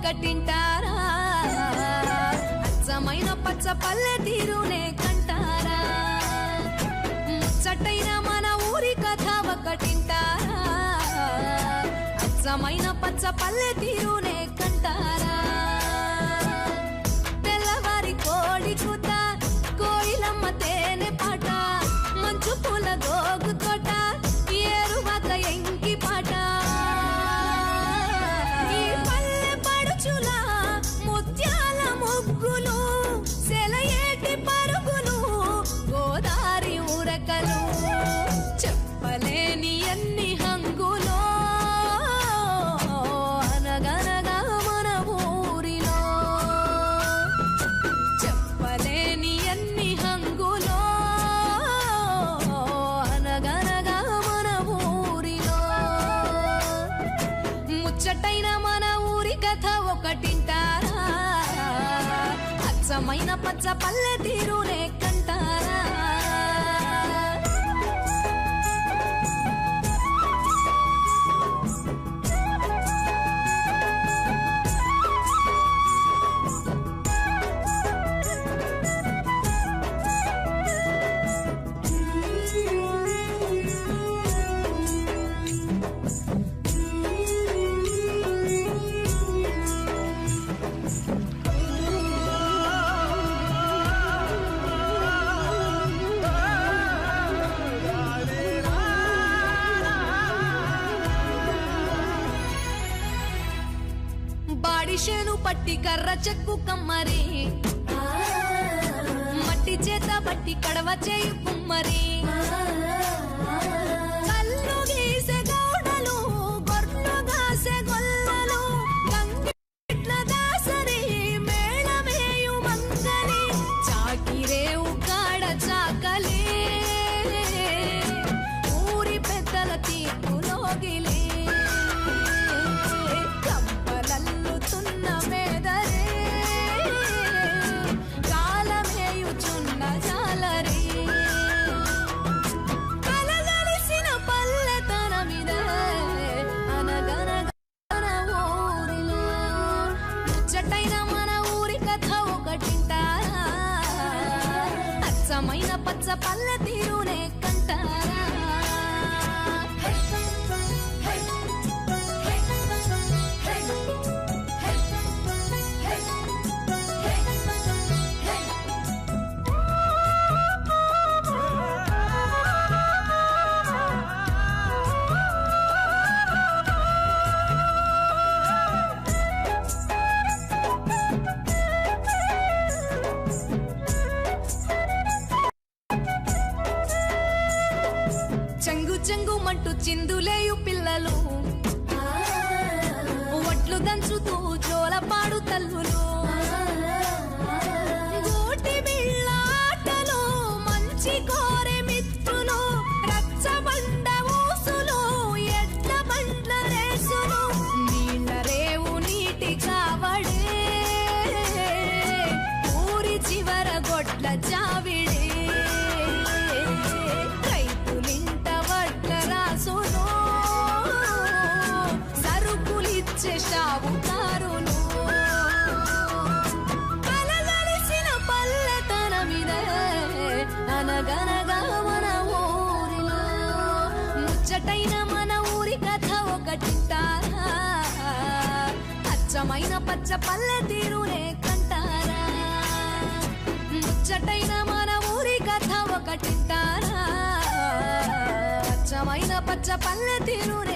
ఒకటింటారా అచ్చమైన పచ్చ పల్లె తీరునే కంటారా ముచ్చటైన మన ఊరి కథ ఒకటింటారా అచ్చమైన పచ్చ పల్లె తీరునే కంటారా తెల్లవారి కోడి కూత కోయిలమ్మ తేనె పాట మంచు పూల గోగు తోట ఏరువాక ఎంకి పాట ఈ పల్లె పడుచుల ముత్యాల ముగ్గులు సెలయేటి పరుగులు గోదారి ఉరకలు చెప్పలేని ఎన్ని హంగులో అనగనగా మన ఊరిలో చెప్పలేని ఎన్ని హంగులో అనగనగా మన ఊరిలో ముచ్చటైన మన ఊరి కథ ఒకటింటారా అచ్చమైన పచ్చ పల్లె తీరునే కంటారా బాడిషేను పట్టి కర్ర చెక్కు కమ్మరి మట్టి చేత బట్టి కడవ చేయు కుమ్మరి కల్లు గీసే గౌడలు గొర్రెలు గాసే గొల్లలు గంగిట్ల దాసరి మేళమేయు మంగలి చాకిరేవు కాడ చాకలి ఊరి పెద్దల తీర్పులోగిలి అచ్చమైన పచ్చ పల్లె తీరునే కంటారా చెంగు చెంగుమంటూ చిందులేయు పిల్లలు వడ్లు దంచుతూ జోలపాడు తల్లులు గోటి బిళ్ళ ఆటలు మంచి కోరె మిత్రులు రచ్చబండ ఊసులు ఎడ్ల బండ్ల రేసులు నీళ్ళ రేవు నీటి కావడే ఊరి చివర గొడ్ల చావిడే సరుకులిచ్చే షావుకారులు కలగలిసిన పల్లెతనమిదే అనగనగా మన ఊరిలో ముచ్చటైన మన ఊరి కథ ఒకటింటారా అచ్చమైన పచ్చ పల్లె తీరునే కంటారా ముచ్చటైన మన ఊరి కథ ఒకటింటారా అచ్చమైన పచ్చ పల్లె తీరునే